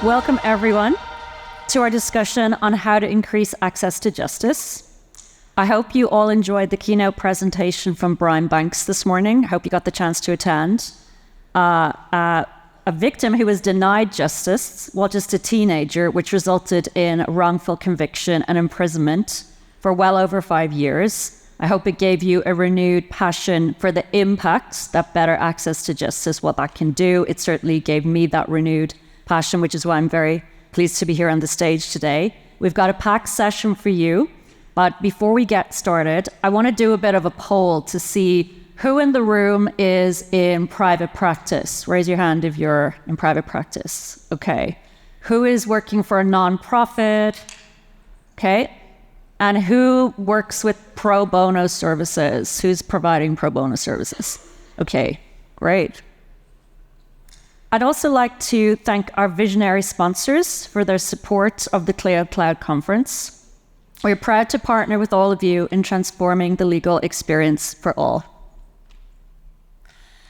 Welcome, everyone, to our discussion on how to increase access to justice. I hope you all enjoyed the keynote presentation from Brian Banks this morning. I hope you got the chance to attend. A victim who was denied justice while just a teenager, which resulted in wrongful conviction and imprisonment for well over 5 years. I hope it gave you a renewed passion for the impact that better access to justice, what that can do. It certainly gave me that renewed passion, which is why I'm very pleased to be here on the stage today. We've got a packed session for you, but before we get started, I want to do a bit of a poll to see who in the room is in private practice. Raise your hand if you're in private practice. Okay. Who is working for a nonprofit? Okay. And who works with pro bono services? Who's providing pro bono services? Okay, great. I'd also like to thank our visionary sponsors for their support of the Clio Cloud Conference. We're proud to partner with all of you in transforming the legal experience for all.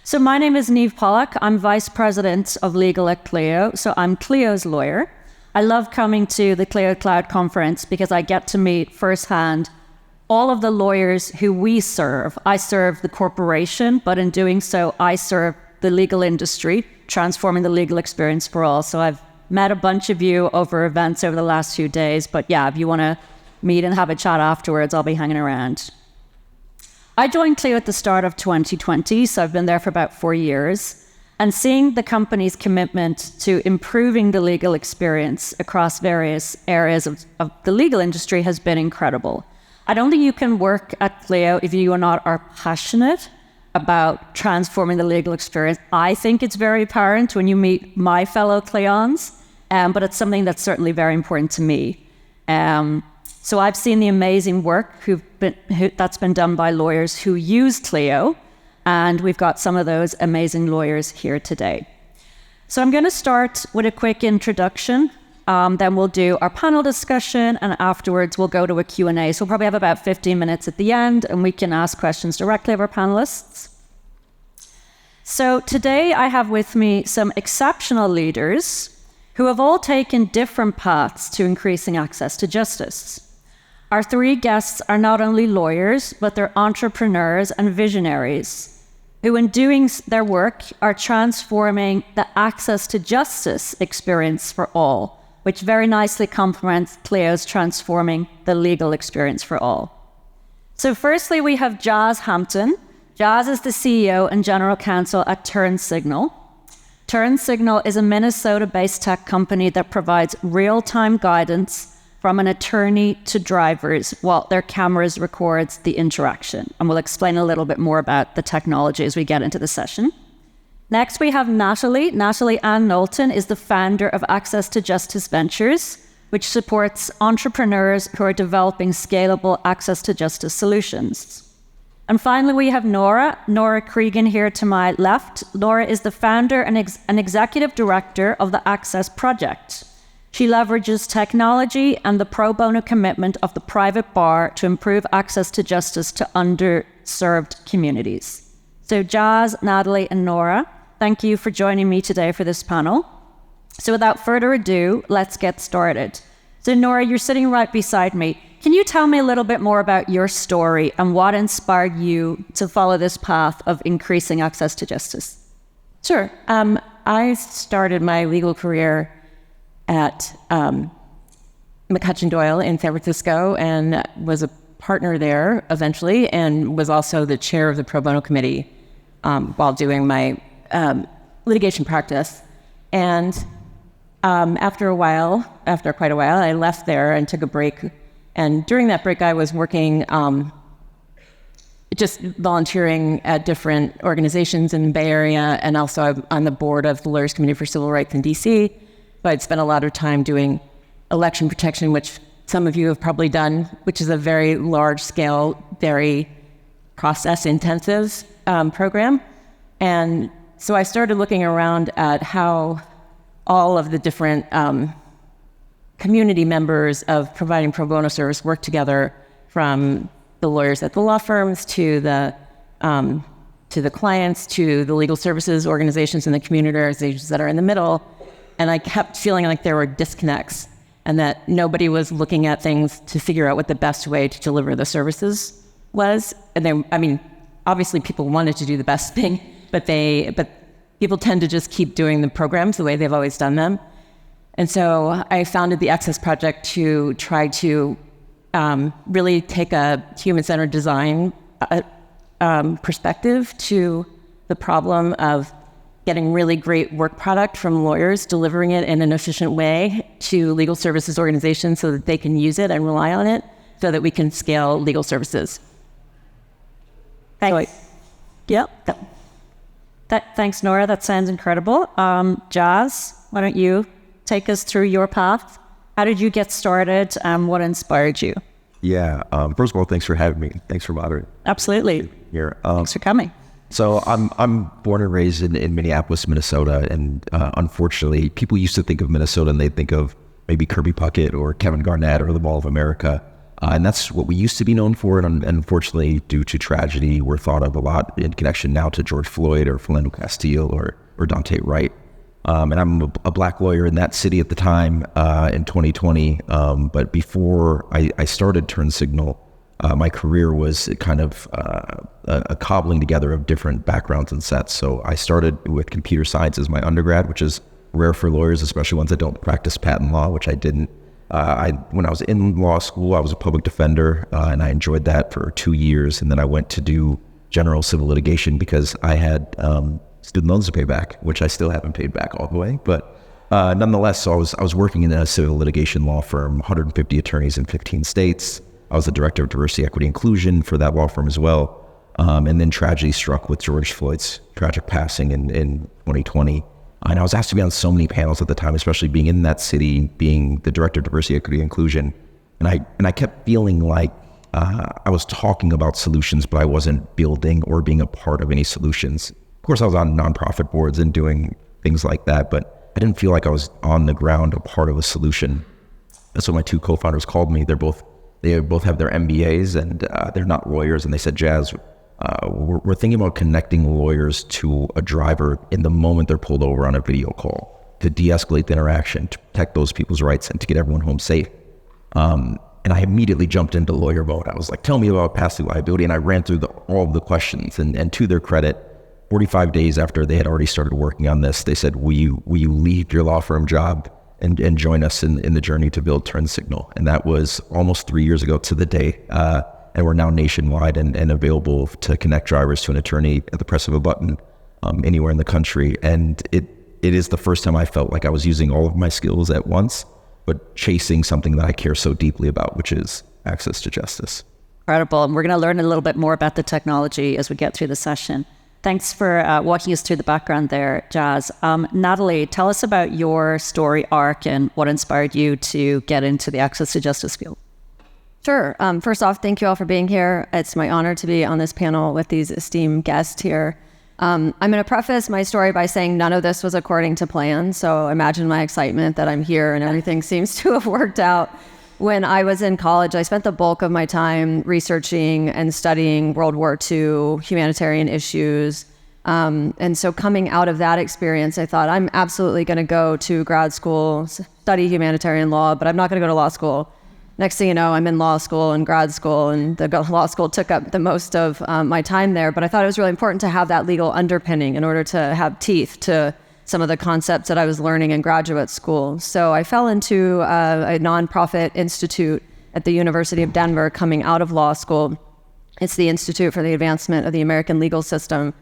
So my name is Niamh Pollack. I'm Vice President of Legal at Clio, so I'm Clio's lawyer. I love coming to the Clio Cloud Conference because I get to meet firsthand all of the lawyers who we serve. I serve the corporation, but in doing so, I serve the legal industry, transforming the legal experience for all. So I've met a bunch of you over events over the last few days, but yeah, if you want to meet and have a chat afterwards, I'll be hanging around. I joined Clio at the start of 2020, so I've been there for about 4 years, and seeing the company's commitment to improving the legal experience across various areas of the legal industry has been incredible. I don't think you can work at Clio if you are passionate about transforming the legal experience. I think it's very apparent when you meet my fellow Clions, but it's something that's certainly very important to me. So I've seen the amazing work that's been done by lawyers who use Clio, and we've got some of those amazing lawyers here today. So I'm going to start with a quick introduction, then we'll do our panel discussion, and afterwards we'll go to a Q&A. So we'll probably have about 15 minutes at the end, and we can ask questions directly of our panelists. So today I have with me some exceptional leaders who have all taken different paths to increasing access to justice. Our 3 guests are not only lawyers, but they're entrepreneurs and visionaries who, in doing their work, are transforming the access to justice experience for all, which very nicely complements Clio's transforming the legal experience for all. So firstly, we have Jazz Hampton. Jazz is the CEO and General Counsel at Turn Signal. Turn Signal is a Minnesota-based tech company that provides real-time guidance from an attorney to drivers while their cameras records the interaction. And we'll explain a little bit more about the technology as we get into the session. Next, we have Natalie. Natalie Ann Knowlton is the founder of Access to Justice Ventures, which supports entrepreneurs who are developing scalable access to justice solutions. And finally, we have Nora Cregan here to my left. Nora is the founder and executive director of the Access Project. She leverages technology and the pro bono commitment of the private bar to improve access to justice to underserved communities. So Jazz, Natalie, and Nora, thank you for joining me today for this panel. So without further ado, let's get started. So Nora, you're sitting right beside me. Can you tell me a little bit more about your story and what inspired you to follow this path of increasing access to justice? Sure. I started my legal career at McCutcheon Doyle in San Francisco and was a partner there eventually, and was also the chair of the pro bono committee while doing my litigation practice. And after quite a while, I left there and took a break. And during that break, I was working, just volunteering at different organizations in the Bay Area, and also I'm on the board of the Lawyers Committee for Civil Rights in DC. So I'd spent a lot of time doing election protection, which some of you have probably done, which is a very large-scale, very process-intensive program. And so I started looking around at how all of the different community members of providing pro bono service work together, from the lawyers at the law firms to the clients to the legal services organizations and the community organizations that are in the middle. And I kept feeling like there were disconnects and that nobody was looking at things to figure out what the best way to deliver the services was. And then, I mean, obviously people wanted to do the best thing, but people tend to just keep doing the programs the way they've always done them. And so I founded the Access Project to try to really take a human-centered design perspective to the problem of getting really great work product from lawyers, delivering it in an efficient way to legal services organizations so that they can use it and rely on it so that we can scale legal services. Thanks. Thanks, Nora. That sounds incredible. Jazz, why don't you take us through your path? How did you get started? What inspired you? Yeah. First of all, thanks for having me. Thanks for moderating. Absolutely. Here. Thanks for coming. So I'm born and raised in Minneapolis, Minnesota, and unfortunately, people used to think of Minnesota and they think of maybe Kirby Puckett or Kevin Garnett or the Mall of America, and that's what we used to be known for. And unfortunately, due to tragedy, we're thought of a lot in connection now to George Floyd or Philando Castile or Dante Wright. And I'm a black lawyer in that city at the time in 2020. But before I started TurnSignal, my career was kind of a cobbling together of different backgrounds and sets. So I started with computer science as my undergrad, which is rare for lawyers, especially ones that don't practice patent law, which I didn't. When I was in law school, I was a public defender, and I enjoyed that for 2 years. And then I went to do general civil litigation because I had student loans to pay back, which I still haven't paid back all the way. But nonetheless, so I was working in a civil litigation law firm, 150 attorneys in 15 states. I was the director of diversity, equity, inclusion for that law firm as well. And then tragedy struck with George Floyd's tragic passing in 2020. And I was asked to be on so many panels at the time, especially being in that city, being the director of diversity, equity, inclusion. And I kept feeling like I was talking about solutions, but I wasn't building or being a part of any solutions. Of course, I was on nonprofit boards and doing things like that, but I didn't feel like I was on the ground, a part of a solution. That's what my two co-founders called me. They both have their MBAs and they're not lawyers. And they said, Jazz, we're thinking about connecting lawyers to a driver in the moment they're pulled over on a video call to de-escalate the interaction, to protect those people's rights and to get everyone home safe. And I immediately jumped into lawyer mode. I was like, tell me about passive liability. And I ran through all of the questions. And to their credit, 45 days after they had already started working on this, they said, will you leave your law firm job and join us in the journey to build TurnSignal? And that was almost 3 years ago to the day. And we're now nationwide and available to connect drivers to an attorney at the press of a button anywhere in the country. And it is the first time I felt like I was using all of my skills at once, but chasing something that I care so deeply about, which is access to justice. Incredible. And we're going to learn a little bit more about the technology as we get through the session. Thanks for walking us through the background there, Jazz. Natalie, tell us about your story arc and what inspired you to get into the access to justice field. Sure. First off, thank you all for being here. It's my honor to be on this panel with these esteemed guests here. I'm going to preface my story by saying none of this was according to plan. So imagine my excitement that I'm here and everything seems to have worked out. When I was in college, I spent the bulk of my time researching and studying World War II humanitarian issues. And so coming out of that experience, I thought I'm absolutely going to go to grad school, study humanitarian law, but I'm not going to go to law school. Next thing you know, I'm in law school and grad school, and the law school took up the most of my time there. But I thought it was really important to have that legal underpinning in order to have teeth to some of the concepts that I was learning in graduate school. So I fell into a nonprofit institute at the University of Denver coming out of law school. It's the Institute for the Advancement of the American Legal System.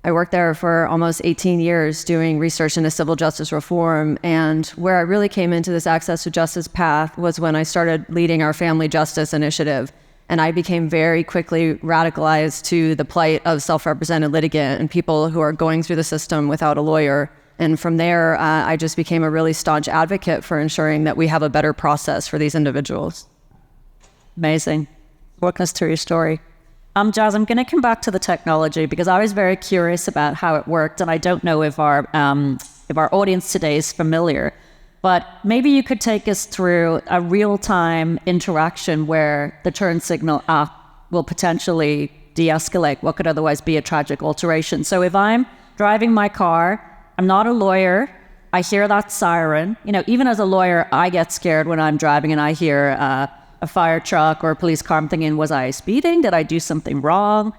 I worked there for almost 18 years doing research into civil justice reform. And where I really came into this access to justice path was when I started leading our family justice initiative. And I became very quickly radicalized to the plight of self-represented litigant and people who are going through the system without a lawyer. And from there, I just became a really staunch advocate for ensuring that we have a better process for these individuals. Amazing. Walk us through your story. Jazz, I'm going to come back to the technology because I was very curious about how it worked, and I don't know if our audience today is familiar. But maybe you could take us through a real-time interaction where the TurnSignal app will potentially de-escalate what could otherwise be a tragic alteration. So if I'm driving my car, I'm not a lawyer, I hear that siren. Even as a lawyer, I get scared when I'm driving and I hear a fire truck or a police car. I'm thinking, was I speeding? Did I do something wrong?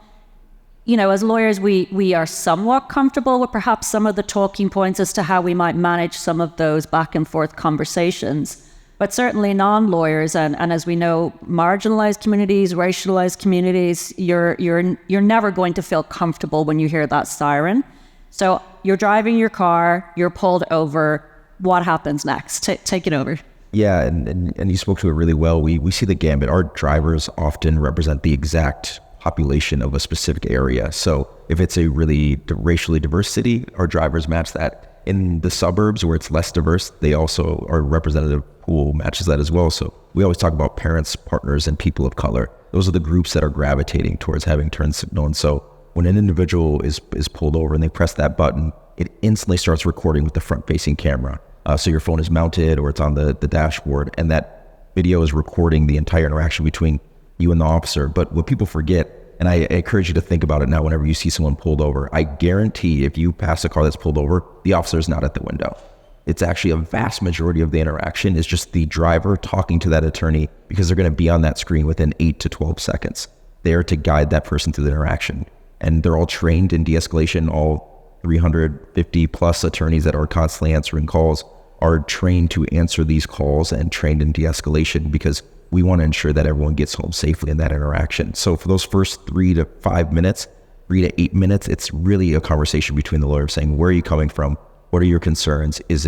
As lawyers, we are somewhat comfortable with perhaps some of the talking points as to how we might manage some of those back and forth conversations. But certainly non-lawyers and as we know, marginalized communities, racialized communities, you're never going to feel comfortable when you hear that siren. So you're driving your car, you're pulled over. What happens next? Take it over. Yeah, and you spoke to it really well. We see the gambit. Our drivers often represent the exact population of a specific area. So if it's a really racially diverse city, our drivers match that. In the suburbs where it's less diverse, they also, our representative pool matches that as well. So we always talk about parents, partners, and people of color. Those are the groups that are gravitating towards having turn signal. And so when an individual is pulled over and they press that button, it instantly starts recording with the front-facing camera. So your phone is mounted or it's on the dashboard, and that video is recording the entire interaction between you and the officer. But what people forget, and I encourage you to think about it now whenever you see someone pulled over, I guarantee if you pass a car that's pulled over, the officer is not at the window. It's actually a vast majority of the interaction is just the driver talking to that attorney, because they're going to be on that screen within 8 to 12 seconds. They are to guide that person through the interaction. And they're all trained in de-escalation. All 350 plus attorneys that are constantly answering calls are trained to answer these calls and trained in de-escalation, because we want to ensure that everyone gets home safely in that interaction. So for those first 3 to 5 minutes, 3 to 8 minutes, it's really a conversation between the lawyer saying, where are you coming from? What are your concerns? Is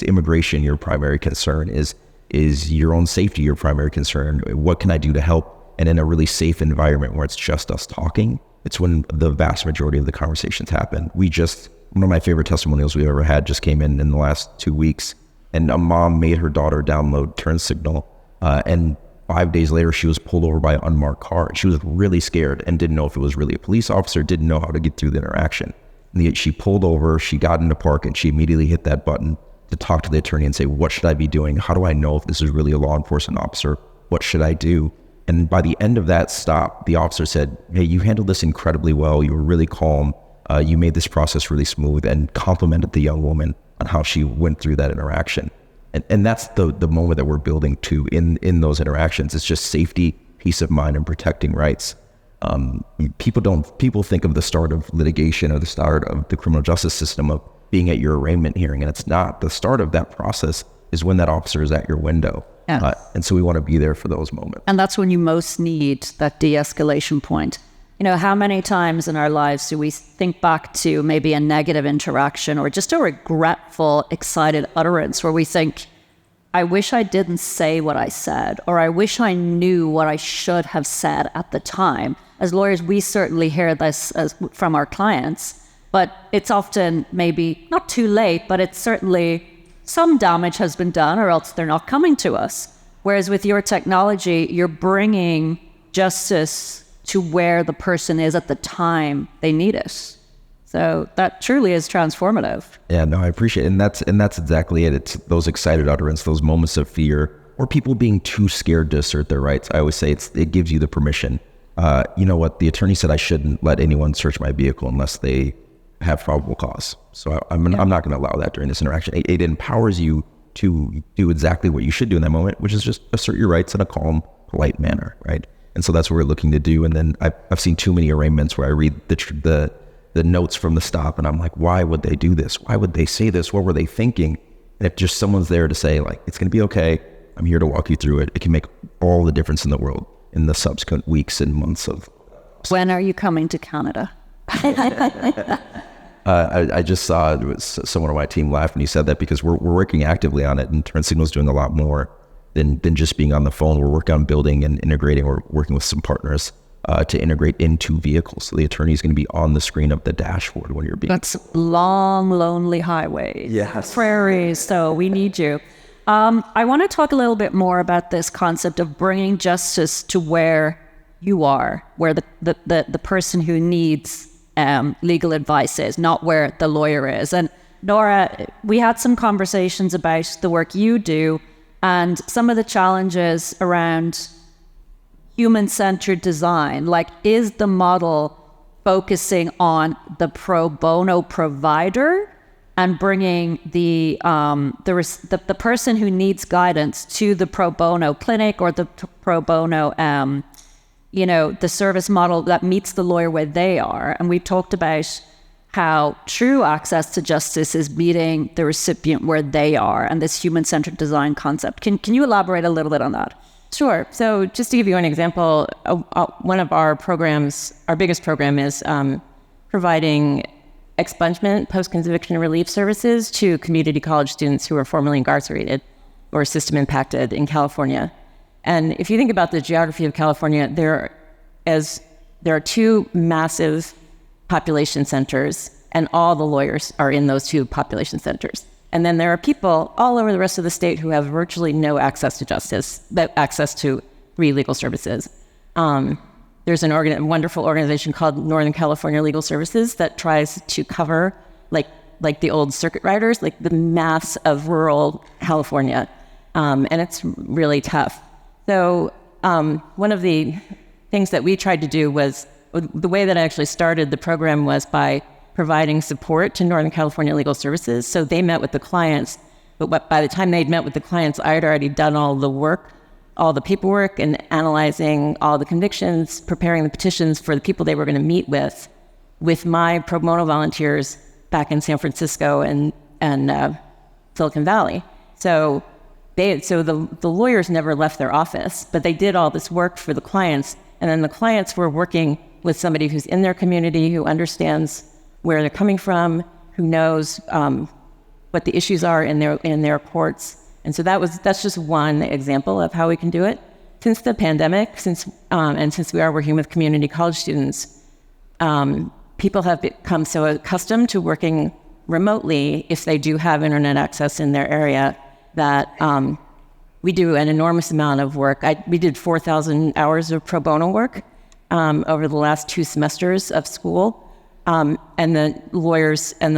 immigration your primary concern? Is your own safety your primary concern? What can I do to help? And in a really safe environment where it's just us talking, it's when the vast majority of the conversations happen. One of my favorite testimonials we ever had just came in the last 2 weeks, and a mom made her daughter download turn signal. And 5 days later, she was pulled over by an unmarked car. She was really scared and didn't know if it was really a police officer, didn't know how to get through the interaction. And she pulled over, she got into park, and she immediately hit that button to talk to the attorney and say, what should I be doing? How do I know if this is really a law enforcement officer? What should I do? And by the end of that stop, the officer said, hey, you handled this incredibly well. You were really calm. You made this process really smooth, and complimented the young woman on how she went through that interaction. And that's the moment that we're building to in those interactions. It's just safety, peace of mind, and protecting rights. People think of the start of litigation or the start of the criminal justice system of being at your arraignment hearing, and it's not. The start of that process is when that officer is at your window. Yes. And so we want to be there for those moments. And that's when you most need that de-escalation point. How many times in our lives do we think back to maybe a negative interaction or just a regretful, excited utterance where we think, I wish I didn't say what I said, or I wish I knew what I should have said at the time. As lawyers, we certainly hear this from our clients, but it's often maybe not too late, but it's certainly some damage has been done, or else they're not coming to us. Whereas with your technology, you're bringing justice to where the person is at the time they need it. So that truly is transformative. Yeah, no, I appreciate it. And that's exactly it. It's those excited utterance, those moments of fear, or people being too scared to assert their rights. I always say it gives you the permission. You know what? The attorney said I shouldn't let anyone search my vehicle unless they have probable cause. So I'm not going to allow that during this interaction. It empowers you to do exactly what you should do in that moment, which is just assert your rights in a calm, polite manner, right? And so that's what we're looking to do. And then I've seen too many arraignments where I read the notes from the stop, and I'm like, why would they do this? Why would they say this? What were they thinking? And if just someone's there to say, like, it's going to be okay, I'm here to walk you through it, it can make all the difference in the world in the subsequent weeks and months of. When are you coming to Canada? I just saw someone on my team laugh when he said that, because we're working actively on it, and Turn Signal's doing a lot more than just being on the phone. We're working on building and integrating. We're working with some partners to integrate into vehicles. So the attorney is going to be on the screen of the dashboard when you're being. That's long, lonely highways. Yes. Prairies. So we need you. I want to talk a little bit more about this concept of bringing justice to where you are, where the person who needs legal advice is, not where the lawyer is. And Nora, we had some conversations about the work you do and some of the challenges around human-centered design. Like, is the model focusing on the pro bono provider, and bringing the person who needs guidance to the pro bono clinic or the pro bono, the service model that meets the lawyer where they are. And we talked about how true access to justice is meeting the recipient where they are, and this human-centered design concept. Can you elaborate a little bit on that? Sure. So just to give you an example, one of our programs, our biggest program, is providing expungement, post-conviction relief services to community college students who are formerly incarcerated or system impacted in California. And if you think about the geography of California, there are two massive population centers, and all the lawyers are in those two population centers. And then there are people all over the rest of the state who have virtually no access to justice, but access to free legal services. There's a wonderful organization called Northern California Legal Services that tries to cover, like the old circuit riders, like the mass of rural California. And it's really tough. So one of the things that we tried to do was, the way that I actually started the program was by providing support to Northern California Legal Services. So they met with the clients, but by the time they'd met with the clients, I had already done all the work, all the paperwork, and analyzing all the convictions, preparing the petitions for the people they were going to meet with my pro bono volunteers back in San Francisco and Silicon Valley. So the lawyers never left their office, but they did all this work for the clients, and then the clients were working with somebody who's in their community, who understands where they're coming from, who knows what the issues are in their courts. And so that's just one example of how we can do it. Since the pandemic, since we are working with community college students, people have become so accustomed to working remotely, if they do have internet access in their area, that we do an enormous amount of work. We did 4,000 hours of pro bono work over the last 2 semesters of school, and the lawyers and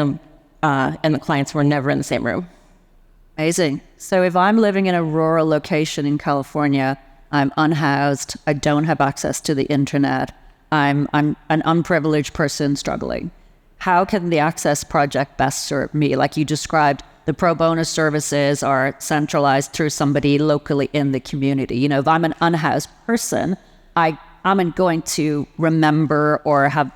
the clients were never in the same room. Amazing. So if I'm living in a rural location in California, I'm unhoused, I don't have access to the internet, I'm an unprivileged person struggling. How can the Access Project best serve me? Like you described, the pro bono services are centralized through somebody locally in the community. If I'm an unhoused person, I'm going to remember or have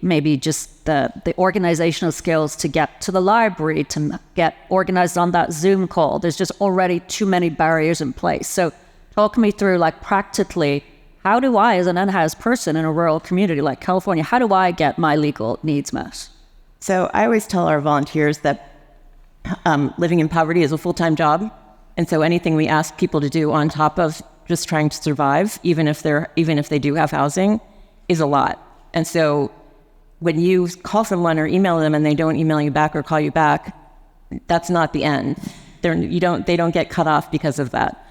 maybe just the organizational skills to get to the library, to get organized on that Zoom call. There's just already too many barriers in place. So talk me through, practically, how do I, as an unhoused person in a rural community like California, how do I get my legal needs met? So I always tell our volunteers that living in poverty is a full-time job. And so anything we ask people to do on top of just trying to survive, even if they do have housing, is a lot. And so when you call someone or email them and they don't email you back or call you back, that's not the end. They don't get cut off because of that.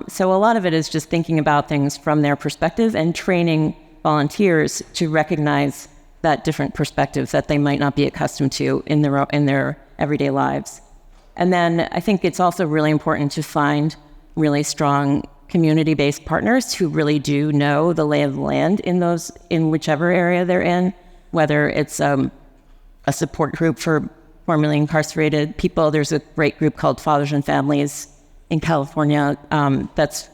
So a lot of it is just thinking about things from their perspective and training volunteers to recognize that different perspectives that they might not be accustomed to in their everyday lives. And then I think it's also really important to find really strong community-based partners who really do know the lay of the land in whichever area they're in, whether it's a support group for formerly incarcerated people. There's a great group called Fathers and Families in California. That's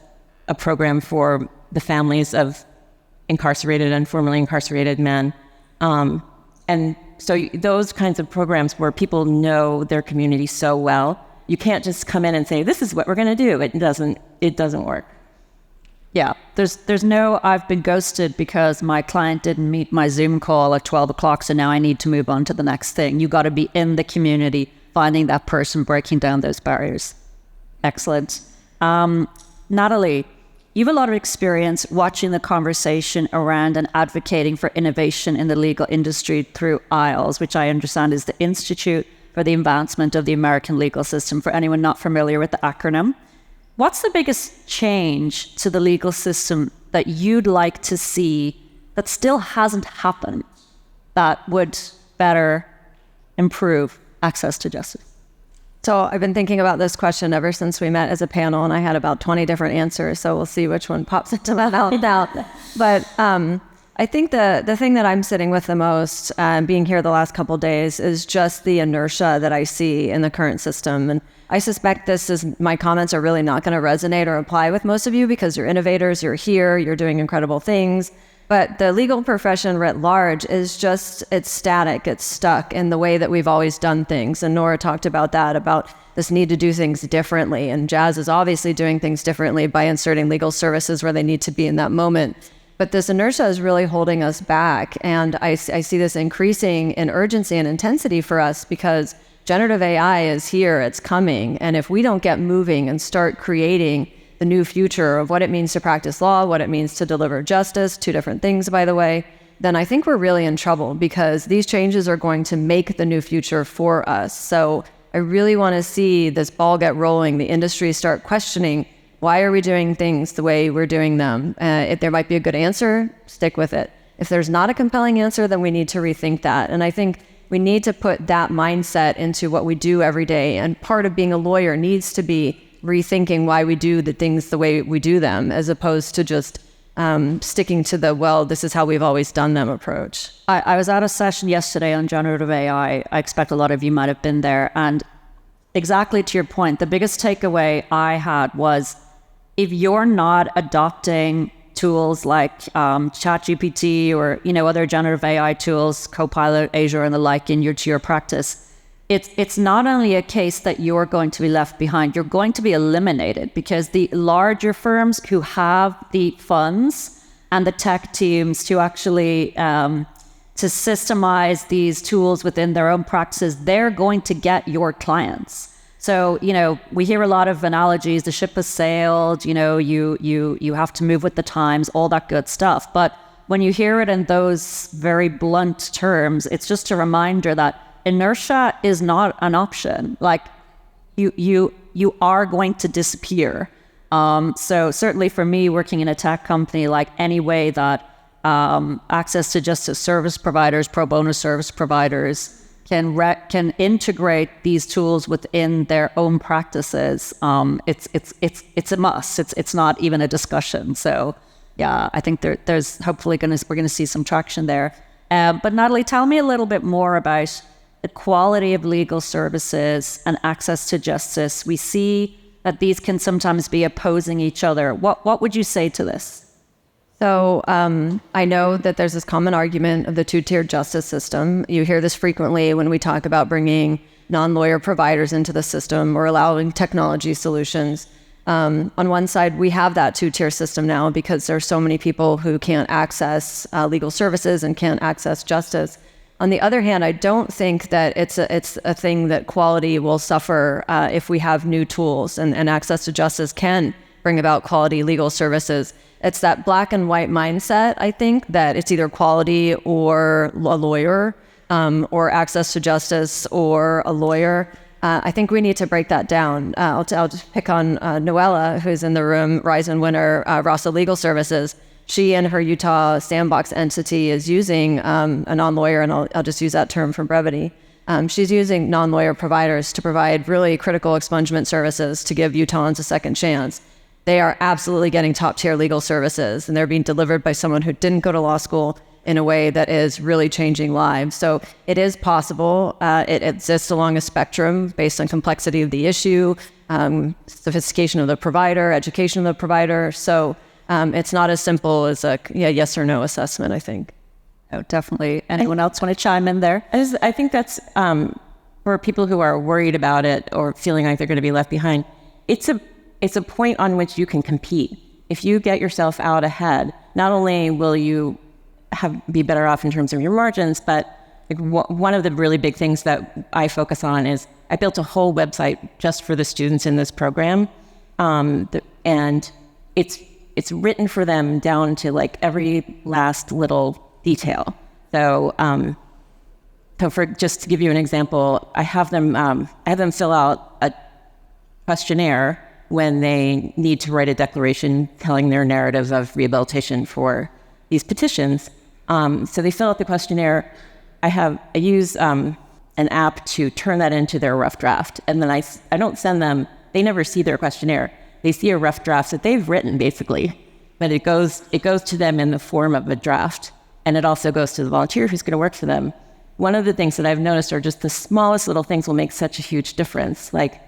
a program for the families of incarcerated and formerly incarcerated men. And so those kinds of programs where people know their community so well, you can't just come in and say, this is what we're going to do. It doesn't work. Yeah, there's no, I've been ghosted because my client didn't meet my Zoom call at 12 o'clock, so now I need to move on to the next thing. You got to be in the community, finding that person, breaking down those barriers. Excellent. Natalie, you have a lot of experience watching the conversation around and advocating for innovation in the legal industry through ILES, which I understand is the Institute for the Advancement of the American Legal System, for anyone not familiar with the acronym. What's the biggest change to the legal system that you'd like to see that still hasn't happened that would better improve access to justice? So I've been thinking about this question ever since we met as a panel, and I had about 20 different answers. So we'll see which one pops into my mouth now. But I think the thing that I'm sitting with the most, being here the last couple of days, is just the inertia that I see in the current system. And I suspect my comments are really not going to resonate or apply with most of you because you're innovators, you're here, you're doing incredible things. But the legal profession writ large is it's static, it's stuck in the way that we've always done things. And Nora talked about that, about this need to do things differently. And Jazz is obviously doing things differently by inserting legal services where they need to be in that moment. But this inertia is really holding us back. And I see this increasing in urgency and intensity for us because generative AI is here, it's coming. And if we don't get moving and start creating the new future of what it means to practice law, what it means to deliver justice, two different things, by the way, then I think we're really in trouble because these changes are going to make the new future for us. So I really want to see this ball get rolling, the industry start questioning, why are we doing things the way we're doing them? If there might be a good answer, stick with it. If there's not a compelling answer, then we need to rethink that. And I think we need to put that mindset into what we do every day. And part of being a lawyer needs to be rethinking why we do the things the way we do them, as opposed to just sticking to this is how we've always done them approach. I was at a session yesterday on generative AI. I expect a lot of you might have been there. And exactly to your point, the biggest takeaway I had was, if you're not adopting tools like ChatGPT or other generative AI tools, Copilot, Azure, and the like to your practice, it's not only a case that you're going to be left behind, you're going to be eliminated because the larger firms who have the funds and the tech teams to actually to systemize these tools within their own practices, they're going to get your clients. So, we hear a lot of analogies. The ship has sailed, you have to move with the times, all that good stuff. But when you hear it in those very blunt terms, it's just a reminder that inertia is not an option. Like you are going to disappear. So certainly for me, working in a tech company, like any way that access to justice service providers, pro bono service providers, can integrate these tools within their own practices. It's a must. It's not even a discussion. So yeah, I think there's hopefully we're gonna see some traction there. But Natalie, tell me a little bit more about the quality of legal services and access to justice. We see that these can sometimes be opposing each other. What would you say to this? So I know that there's this common argument of the two-tiered justice system. You hear this frequently when we talk about bringing non-lawyer providers into the system or allowing technology solutions. On one side, we have that two-tier system now because there's so many people who can't access legal services and can't access justice. On the other hand, I don't think that it's a thing that quality will suffer if we have new tools and access to justice can bring about quality legal services. It's that black and white mindset, I think, that it's either quality or a lawyer, or access to justice or a lawyer. I think we need to break that down. I'll just pick on Noella, who's in the room, Ryzen winner, Rasa Legal Services. She and her Utah sandbox entity is using a non-lawyer, and I'll just use that term for brevity. She's using non-lawyer providers to provide really critical expungement services to give Utahns a second chance. They are absolutely getting top-tier legal services, and they're being delivered by someone who didn't go to law school in a way that is really changing lives. So it is possible. It exists along a spectrum based on complexity of the issue, sophistication of the provider, education of the provider. So it's not as simple as a yes or no assessment, I think. Oh, definitely. Anyone else want to chime in there? I think that's for people who are worried about it or feeling like they're going to be left behind. It's a point on which you can compete. If you get yourself out ahead, not only will you be better off in terms of your margins, but one of the really big things that I focus on is I built a whole website just for the students in this program, and it's written for them down to like every last little detail. So for just to give you an example, I have them fill out a questionnaire when they need to write a declaration telling their narrative of rehabilitation for these petitions. So they fill out the questionnaire. I use an app to turn that into their rough draft. And then I don't send them, they never see their questionnaire. They see a rough draft that they've written basically, but it goes to them in the form of a draft. And it also goes to the volunteer who's going to work for them. One of the things that I've noticed are just the smallest little things will make such a huge difference. Like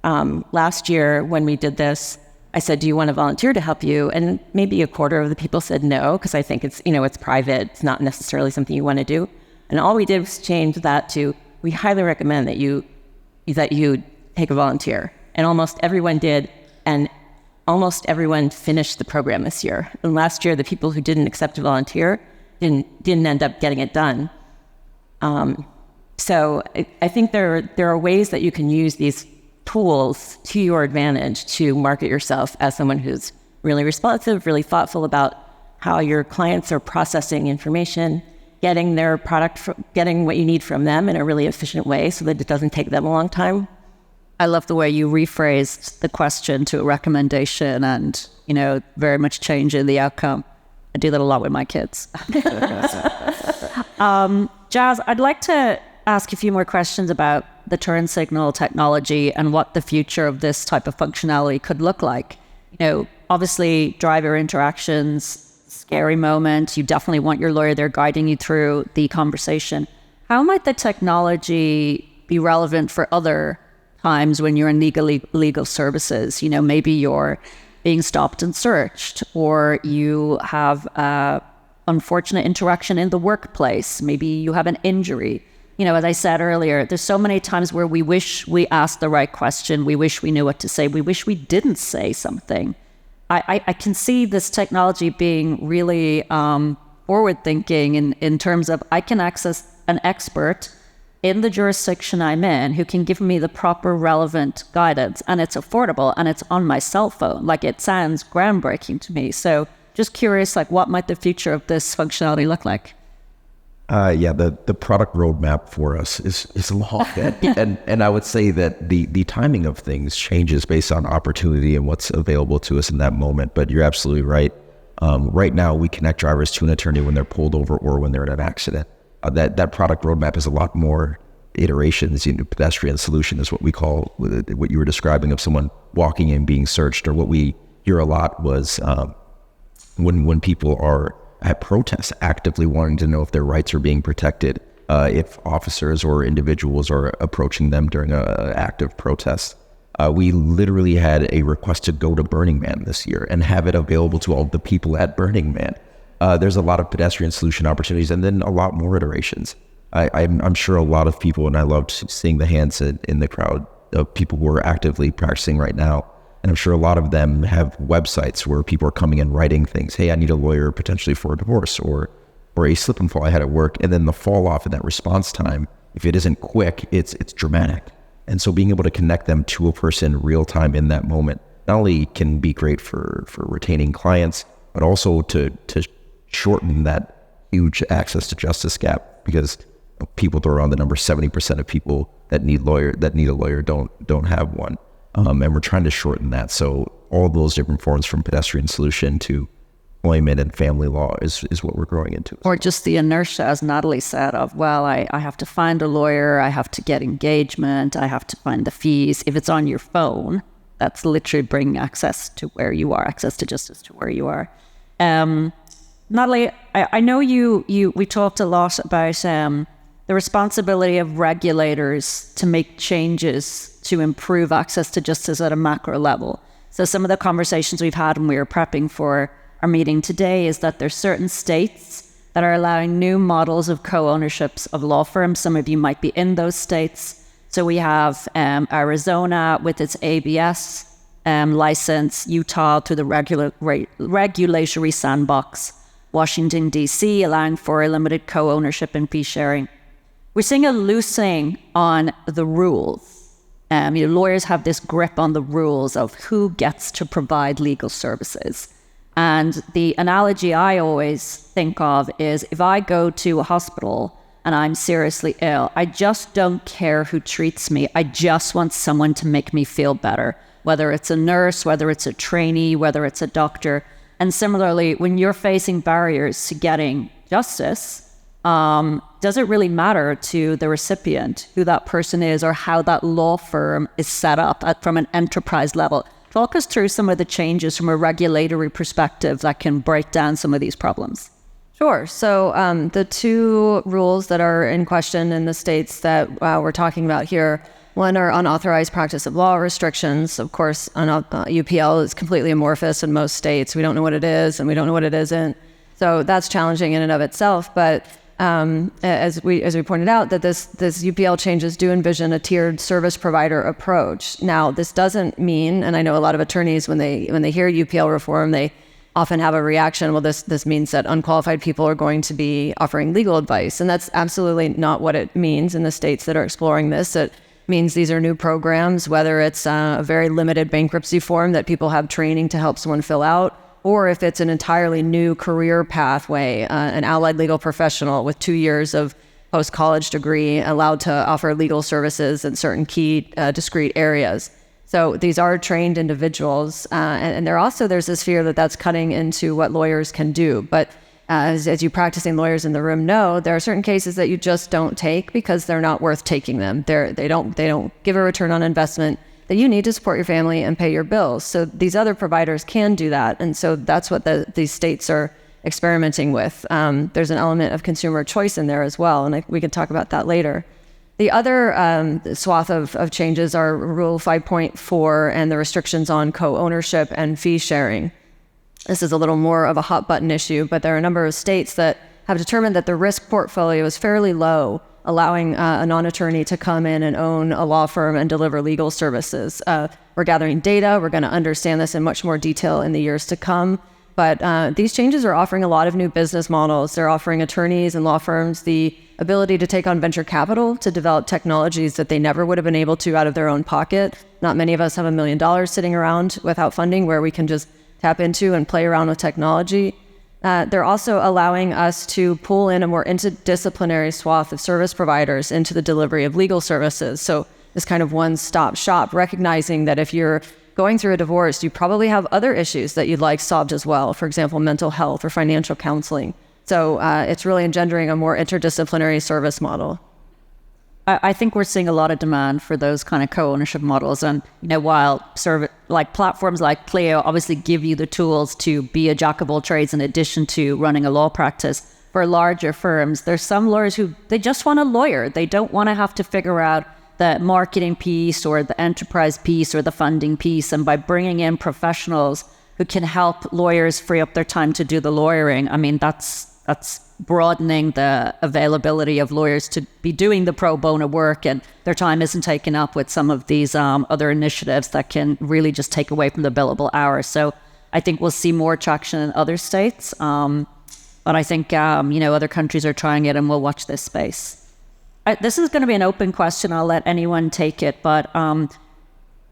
last year when we did this, I said, do you want a volunteer to help you? And maybe a quarter of the people said no, because I think it's, it's private. It's not necessarily something you want to do. And all we did was change that to, we highly recommend that you take a volunteer. And almost everyone did. And almost everyone finished the program this year. And last year, the people who didn't accept a volunteer didn't end up getting it done. So I think there are ways that you can use these tools to your advantage to market yourself as someone who's really responsive, really thoughtful about how your clients are processing information, getting their product, getting what you need from them in a really efficient way so that it doesn't take them a long time. I love the way you rephrased the question to a recommendation and, very much changing the outcome. I do that a lot with my kids. Jazz, I'd like to ask a few more questions about the turn signal technology and what the future of this type of functionality could look like. Obviously, driver interactions, scary moment. You definitely want your lawyer there guiding you through the conversation. How might the technology be relevant for other times when you're in legal services? Maybe you're being stopped and searched, or you have a unfortunate interaction in the workplace. Maybe you have an injury. As I said earlier, there's so many times where we wish we asked the right question. We wish we knew what to say. We wish we didn't say something. I can see this technology being really forward-thinking in terms of I can access an expert in the jurisdiction I'm in who can give me the proper relevant guidance, and it's affordable and it's on my cell phone. Like, it sounds groundbreaking to me. So just curious, what might the future of this functionality look like? The product roadmap for us is long, and I would say that the timing of things changes based on opportunity and what's available to us in that moment. But you're absolutely right. Right now, we connect drivers to an attorney when they're pulled over or when they're in an accident. That product roadmap is a lot more iterations. Pedestrian solution is what we call what you were describing of someone walking in being searched, or what we hear a lot was when people are at protests actively wanting to know if their rights are being protected, if officers or individuals are approaching them during an active protest. We literally had a request to go to Burning Man this year and have it available to all the people at Burning Man. There's a lot of pedestrian solution opportunities, and then a lot more iterations. I'm sure a lot of people, and I loved seeing the hands in the crowd of people who are actively practicing right now. And I'm sure a lot of them have websites where people are coming and writing things. Hey, I need a lawyer potentially for a divorce or a slip and fall I had at work. And then the fall off in that response time, if it isn't quick, it's dramatic. And so being able to connect them to a person real time in that moment, not only can be great for retaining clients, but also to shorten that huge access to justice gap, because people throw around the number 70% of people that need a lawyer don't have one. And we're trying to shorten that. So all those different forms, from pedestrian solution to employment and family law, is what we're growing into. Or just the inertia, as Natalie said, of, well, I have to find a lawyer, I have to get engagement, I have to find the fees. If it's on your phone, that's literally bringing access to where you are, access to justice to where you are. Natalie, I know we talked a lot about the responsibility of regulators to make changes to improve access to justice at a macro level. So some of the conversations we've had when we were prepping for our meeting today is that there's certain states that are allowing new models of co-ownerships of law firms. Some of you might be in those states. So we have Arizona with its ABS license, Utah through the regulatory sandbox, Washington, D.C. allowing for a limited co-ownership and fee sharing. We're seeing a loosening on the rules. Lawyers have this grip on the rules of who gets to provide legal services. And the analogy I always think of is, if I go to a hospital and I'm seriously ill, I just don't care who treats me. I just want someone to make me feel better, whether it's a nurse, whether it's a trainee, whether it's a doctor. And similarly, when you're facing barriers to getting justice, does it really matter to the recipient who that person is or how that law firm is set up from an enterprise level? Talk us through some of the changes from a regulatory perspective that can break down some of these problems. Sure. So the two rules that are in question in the states that we're talking about here, one are unauthorized practice of law restrictions. Of course, UPL is completely amorphous in most states. We don't know what it is and we don't know what it isn't. So that's challenging in and of itself. But as we pointed out, that this UPL changes do envision a tiered service provider approach. Now, this doesn't mean, and I know a lot of attorneys when they hear UPL reform, they often have a reaction, well, this means that unqualified people are going to be offering legal advice. And that's absolutely not what it means in the states that are exploring this. It means these are new programs, whether it's a very limited bankruptcy form that people have training to help someone fill out, or if it's an entirely new career pathway, an allied legal professional with 2 years of post-college degree allowed to offer legal services in certain key discrete areas. So these are trained individuals, and there's this fear that that's cutting into what lawyers can do. But as you practicing lawyers in the room know, there are certain cases that you just don't take because they're not worth taking them. They don't give a return on investment that you need to support your family and pay your bills. So these other providers can do that, and so that's what these states are experimenting with. There's an element of consumer choice in there as well, and we can talk about that later. The other swath of changes are Rule 5.4 and the restrictions on co-ownership and fee sharing. This is a little more of a hot button issue, but there are a number of states that have determined that the risk portfolio is fairly low, allowing a non-attorney to come in and own a law firm and deliver legal services. We're gathering data. We're going to understand this in much more detail in the years to come. But these changes are offering a lot of new business models. They're offering attorneys and law firms the ability to take on venture capital to develop technologies that they never would have been able to out of their own pocket. Not many of us have $1 million sitting around without funding where we can just tap into and play around with technology. They're also allowing us to pull in a more interdisciplinary swath of service providers into the delivery of legal services. So this kind of one-stop shop, recognizing that if you're going through a divorce, you probably have other issues that you'd like solved as well. For example, mental health or financial counseling. So it's really engendering a more interdisciplinary service model. I think we're seeing a lot of demand for those kind of co-ownership models. And while platforms like Clio obviously give you the tools to be a jack of all trades in addition to running a law practice, for larger firms, there's some lawyers who they just want a lawyer. They don't want to have to figure out the marketing piece or the enterprise piece or the funding piece. And by bringing in professionals who can help lawyers free up their time to do the lawyering, I mean, that's broadening the availability of lawyers to be doing the pro bono work, and their time isn't taken up with some of these other initiatives that can really just take away from the billable hours. So I think we'll see more traction in other states, but I think other countries are trying it, and we'll watch this space. This is going to be an open question. I'll let anyone take it, but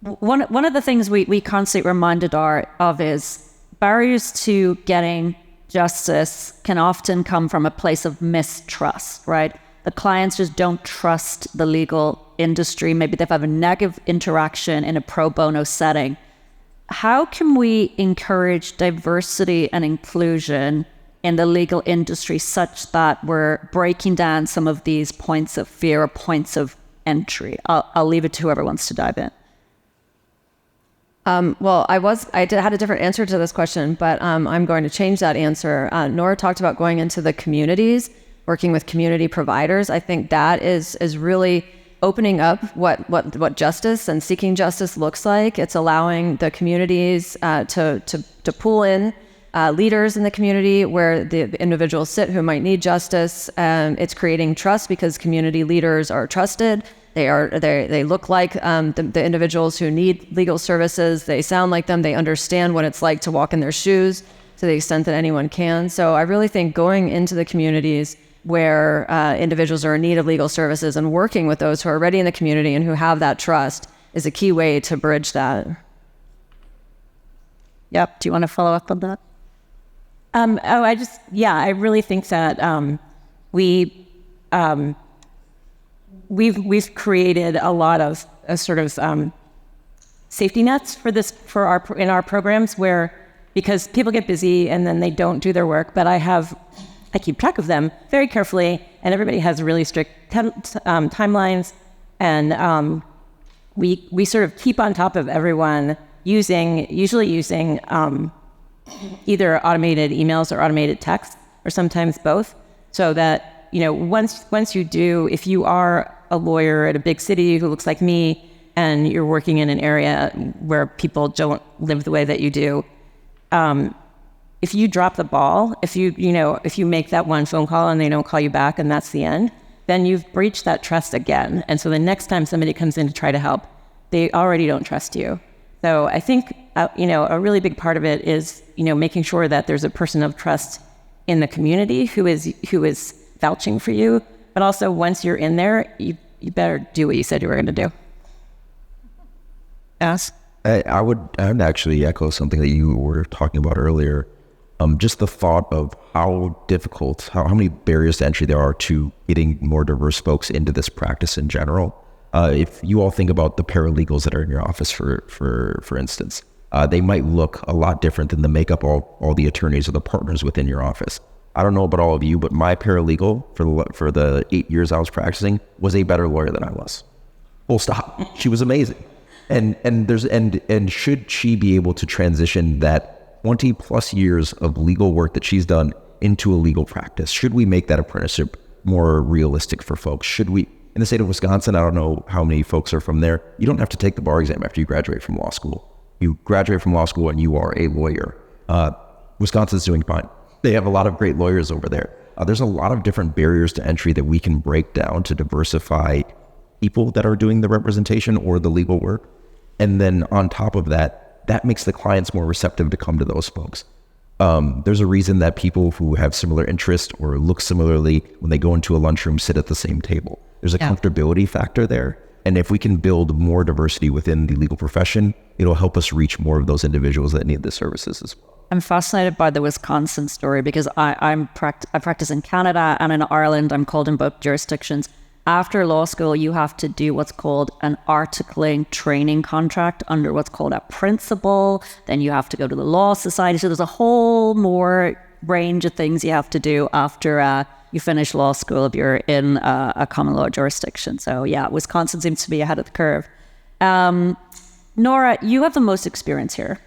one of the things we constantly reminded of is barriers to getting justice can often come from a place of mistrust, right? The clients just don't trust the legal industry. Maybe they've had a negative interaction in a pro bono setting. How can we encourage diversity and inclusion in the legal industry such that we're breaking down some of these points of fear or points of entry? I'll leave it to whoever wants to dive in. Well, I had a different answer to this question, but I'm going to change that answer. Nora talked about going into the communities, working with community providers. I think that is really opening up what justice and seeking justice looks like. It's allowing the communities to pull in leaders in the community where the individuals sit who might need justice. It's creating trust because community leaders are trusted. They look like the individuals who need legal services. They sound like them. They understand what it's like to walk in their shoes to the extent that anyone can. So I really think going into the communities where individuals are in need of legal services and working with those who are already in the community and who have that trust is a key way to bridge that. Yep. Do you want to follow up on that? I really think that we've created a lot of safety nets in our programs because people get busy and then they don't do their work. But I keep track of them very carefully, and everybody has really strict timelines, and we sort of keep on top of everyone usually using either automated emails or automated texts or sometimes both, so that, once you do, if you are a lawyer at a big city who looks like me and you're working in an area where people don't live the way that you do, if you drop the ball, if you make that one phone call and they don't call you back and that's the end, then you've breached that trust again. And so the next time somebody comes in to try to help, they already don't trust you. So I think, a really big part of it is, making sure that there's a person of trust in the community who is vouching for you. But also once you're in there, you better do what you said you were going to do. Yes. I would actually echo something that you were talking about earlier. Just the thought of how difficult, how many barriers to entry there are to getting more diverse folks into this practice in general. If you all think about the paralegals that are in your office, for instance, they might look a lot different than the makeup of all the attorneys or the partners within your office. I don't know about all of you, but my paralegal for the 8 years I was practicing was a better lawyer than I was. Full stop. She was amazing. And should she be able to transition that 20 plus years of legal work that she's done into a legal practice? Should we make that apprenticeship more realistic for folks? Should we, in the state of Wisconsin, I don't know how many folks are from there, you don't have to take the bar exam after you graduate from law school. You graduate from law school and you are a lawyer. Wisconsin's doing fine. They have a lot of great lawyers over there. There's a lot of different barriers to entry that we can break down to diversify people that are doing the representation or the legal work. And then on top of that, that makes the clients more receptive to come to those folks. There's a reason that people who have similar interests or look similarly, when they go into a lunchroom, sit at the same table. There's a comfortability factor there. And if we can build more diversity within the legal profession, it'll help us reach more of those individuals that need the services as well. I'm fascinated by the Wisconsin story because I practice in Canada and in Ireland. I'm called in both jurisdictions. After law school, you have to do what's called an articling training contract under what's called a principal. Then you have to go to the law society. So there's a whole more range of things you have to do after you finish law school if you're in a common law jurisdiction. So yeah, Wisconsin seems to be ahead of the curve. Nora, you have the most experience here.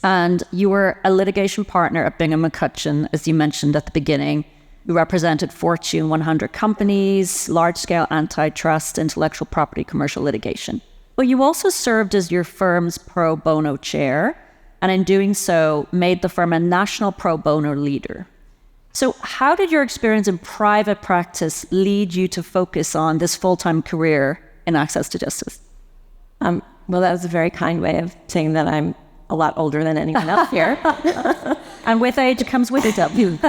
And you were a litigation partner at Bingham & McCutcheon, as you mentioned at the beginning. You represented Fortune 100 companies, large-scale antitrust, intellectual property, commercial litigation. But you also served as your firm's pro bono chair, and in doing so, made the firm a national pro bono leader. So how did your experience in private practice lead you to focus on this full-time career in access to justice? Well, that was a very kind way of saying that I'm a lot older than anyone else here. And with age comes wisdom.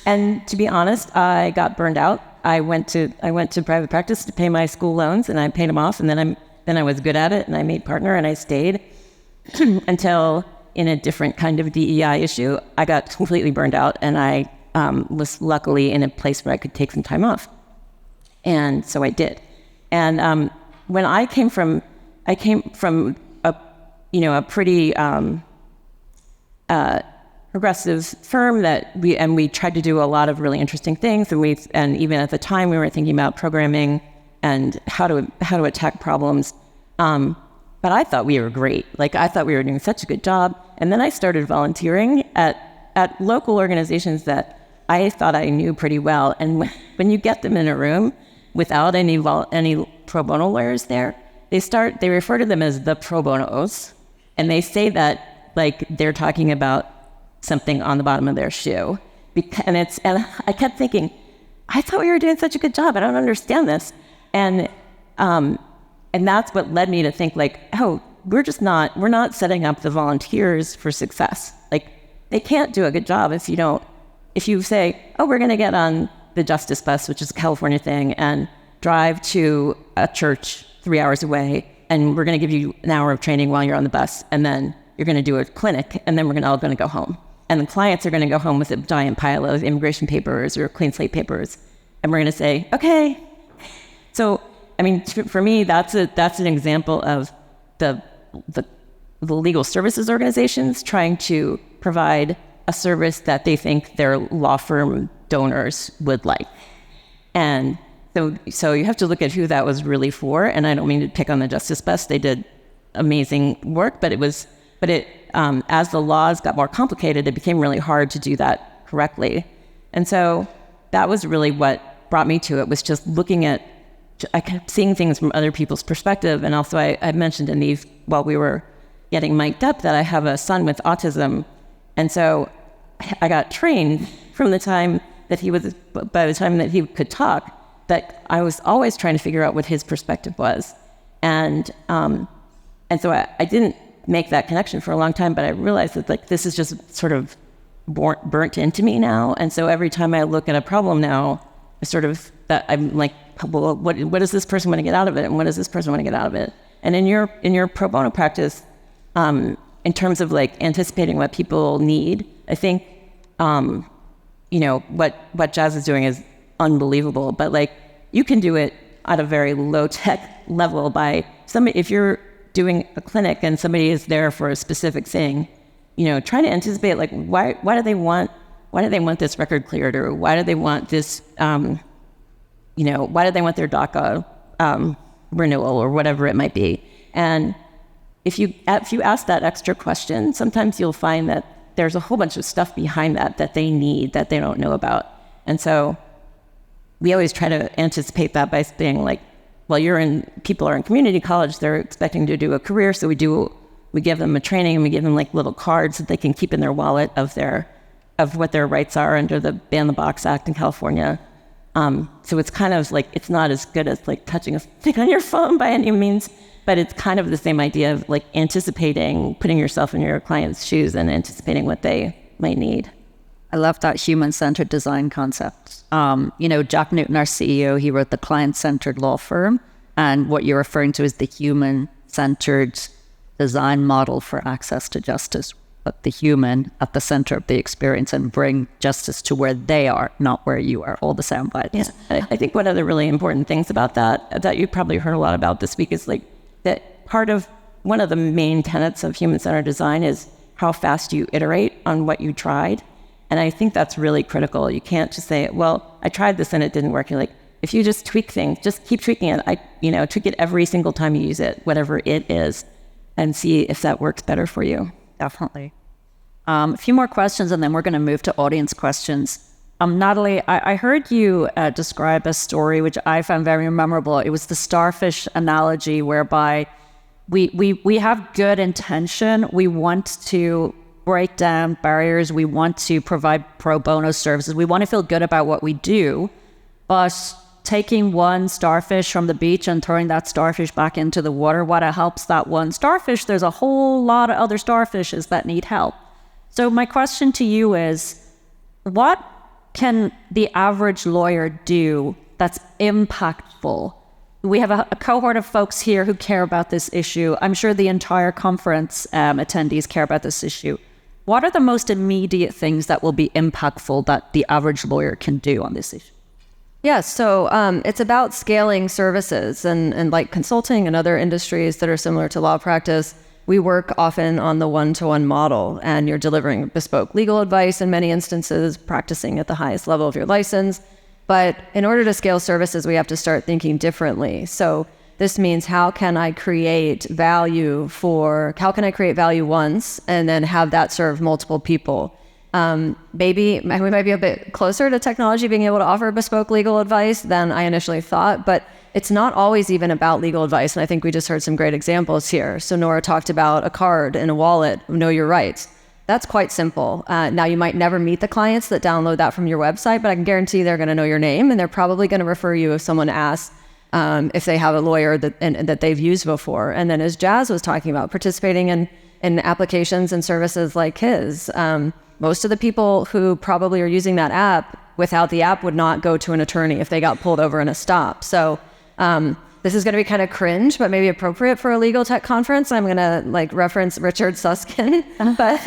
And to be honest, I got burned out. I went to private practice to pay my school loans, and I paid them off. And then I was good at it, and I made partner, and I stayed until, in a different kind of DEI issue, I got completely burned out, and I was luckily in a place where I could take some time off, and so I did. And when I came from a pretty progressive firm that we tried to do a lot of really interesting things, and even at the time we were thinking about programming and how to attack problems. But I thought we were great. Like, I thought we were doing such a good job. And then I started volunteering at local organizations that I thought I knew pretty well. And when you get them in a room without any pro bono lawyers there, they refer to them as the pro bonos, and they say that like they're talking about something on the bottom of their shoe. And I kept thinking, I thought we were doing such a good job. I don't understand this. And that's what led me to think like, oh, we're not setting up the volunteers for success. Like, they can't do a good job if you say, oh, we're going to get on the Justice Bus, which is a California thing, and drive to a church 3 hours away, and we're going to give you an hour of training while you're on the bus, and then you're going to do a clinic, and then we're all going to go home. And the clients are going to go home with a giant pile of immigration papers or clean slate papers, and we're going to say, okay. So, I mean, for me, that's an example of the legal services organizations trying to provide a service that they think their law firm donors would like. And so you have to look at who that was really for. And I don't mean to pick on the Justice Bus; they did amazing work, but as the laws got more complicated, it became really hard to do that correctly. And so that was really what brought me to it, was just looking at, I kept seeing things from other people's perspective. And also I mentioned in Eve, while we were getting mic'd up, that I have a son with autism. And so I got trained from the time that by the time that he could talk, that I was always trying to figure out what his perspective was. And so I didn't make that connection for a long time, but I realized that like this is just sort of burnt into me now. And so every time I look at a problem now, I'm like, well, what does this person want to get out of it? And what does this person want to get out of it? And in your pro bono practice, in terms of like anticipating what people need, I think, what Jazz is doing is unbelievable, but like you can do it at a very low tech level by somebody. If you're doing a clinic and somebody is there for a specific thing, trying to anticipate like why do they want this record cleared, or why do they want this why do they want their DACA renewal, or whatever it might be. And if you ask that extra question, sometimes you'll find that there's a whole bunch of stuff behind that they need that they don't know about. And so we always try to anticipate that by saying like, well, people are in community college, they're expecting to do a career, so we give them a training, and we give them like little cards that they can keep in their wallet of what their rights are under the Ban the Box Act in California. So it's kind of like, it's not as good as like touching a thing on your phone by any means, but it's kind of the same idea of like anticipating, putting yourself in your client's shoes and anticipating what they might need. I love that human-centered design concept. Jack Newton, our CEO, he wrote the client-centered law firm, and what you're referring to is the human-centered design model for access to justice. Put the human at the center of the experience and bring justice to where they are, not where you are. All the sound bites. Yeah. I think one of the really important things about that you probably heard a lot about this week is like that one of the main tenets of human-centered design is how fast you iterate on what you tried. And I think that's really critical. You can't just say, well, I tried this and it didn't work. You're like, if you just tweak things, just keep tweaking it. Tweak it every single time you use it, whatever it is, and see if that works better for you. Definitely. A few more questions, and then we're going to move to audience questions. Natalie, I heard you describe a story which I found very memorable. It was the starfish analogy, whereby we have good intention. We want to break down barriers. We want to provide pro bono services. We want to feel good about what we do, but taking one starfish from the beach and throwing that starfish back into the water, what helps that one starfish, there's a whole lot of other starfishes that need help. So my question to you is, what can the average lawyer do that's impactful? We have a cohort of folks here who care about this issue. I'm sure the entire conference attendees care about this issue. What are the most immediate things that will be impactful that the average lawyer can do on this issue? Yeah, so it's about scaling services and like consulting and other industries that are similar to law practice. We work often on the one-to-one model, and you're delivering bespoke legal advice in many instances, practicing at the highest level of your license. But in order to scale services, we have to start thinking differently. So this means, how can I create value once and then have that serve multiple people? Maybe we might be a bit closer to technology being able to offer bespoke legal advice than I initially thought, but it's not always even about legal advice. And I think we just heard some great examples here. So Nora talked about a card in a wallet, know your rights. That's quite simple. Now, you might never meet the clients that download that from your website, but I can guarantee they're going to know your name, and they're probably going to refer you if someone asks if they have a lawyer that they've used before. And then, as Jazz was talking about, participating in applications and services like his, most of the people who probably are using that app, without the app, would not go to an attorney if they got pulled over in a stop. So this is going to be kind of cringe, but maybe appropriate for a legal tech conference. I'm going to reference Richard Susskind, but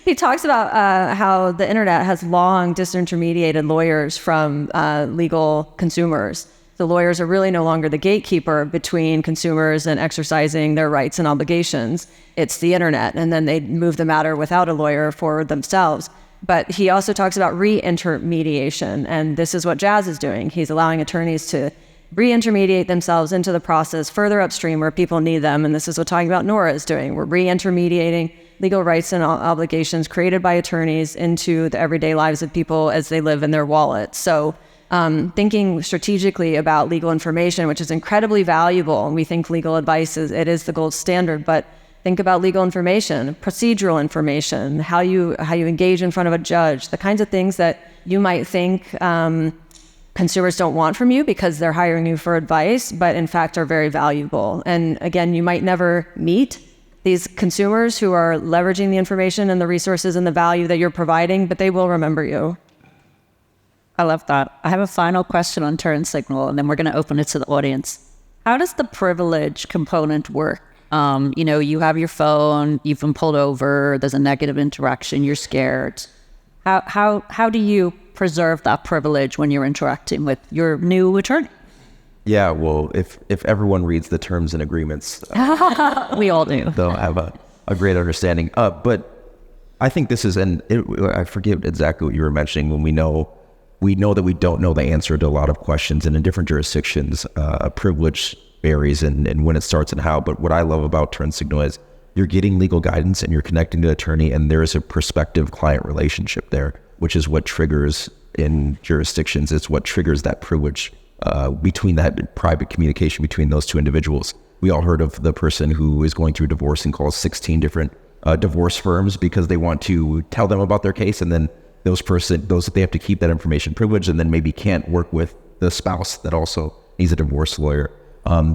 he talks about how the internet has long disintermediated lawyers from legal consumers. The lawyers are really no longer the gatekeeper between consumers and exercising their rights and obligations. It's the internet, and then they move the matter without a lawyer for themselves. But he also talks about re-intermediation, and this is what Jazz is doing. He's allowing attorneys to re-intermediate themselves into the process further upstream where people need them, and this is what talking about Nora is doing. We're re-intermediating legal rights and obligations created by attorneys into the everyday lives of people as they live in their wallet. So thinking strategically about legal information, which is incredibly valuable, and we think legal advice is the gold standard, but think about legal information, procedural information, how you engage in front of a judge, the kinds of things that you might think consumers don't want from you because they're hiring you for advice, but in fact are very valuable. And again, you might never meet these consumers who are leveraging the information and the resources and the value that you're providing, but they will remember you. I love that. I have a final question on turn signal, and then we're going to open it to the audience. How does the privilege component work? You have your phone, you've been pulled over, there's a negative interaction, you're scared. How do you preserve that privilege when you're interacting with your new attorney? Yeah, well, if everyone reads the terms and agreements, we all do. They'll have a great understanding. But I think this is, I forget exactly what you were mentioning when we know that we don't know the answer to a lot of questions, and in different jurisdictions, privilege varies and when it starts and how. But what I love about turn signal is you're getting legal guidance and you're connecting to an attorney, and there is a prospective client relationship there, which is what triggers in jurisdictions. It's what triggers that privilege between that private communication between those two individuals. We all heard of the person who is going through divorce and calls 16 different divorce firms because they want to tell them about their case, and then those they have to keep that information privileged, and then maybe can't work with the spouse that also needs a divorce lawyer.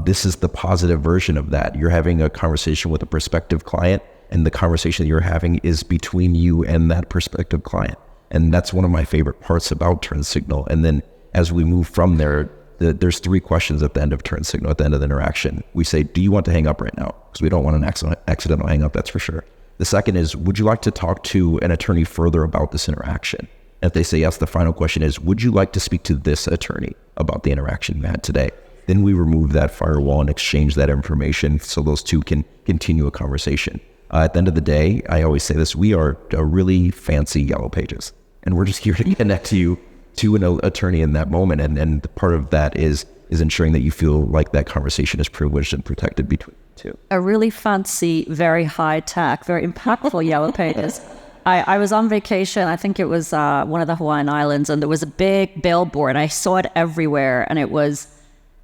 This is the positive version of that. You're having a conversation with a prospective client, and the conversation that you're having is between you and that prospective client. And that's one of my favorite parts about turn signal. And then as we move from there, there's 3 questions at the end of turn signal, at the end of the interaction. We say, do you want to hang up right now? Because we don't want an accidental hang up, that's for sure. The second is, would you like to talk to an attorney further about this interaction? And if they say yes, the final question is, would you like to speak to this attorney about the interaction you had today? Then we remove that firewall and exchange that information so those two can continue a conversation. At the end of the day, I always say this, we are a really fancy Yellow Pages, and we're just here to connect you to an attorney in that moment. And part of that is ensuring that you feel like that conversation is privileged and protected between the two. A really fancy, very high tech, very impactful Yellow Pages. I was on vacation, I think it was one of the Hawaiian Islands, and there was a big billboard. I saw it everywhere, and it was,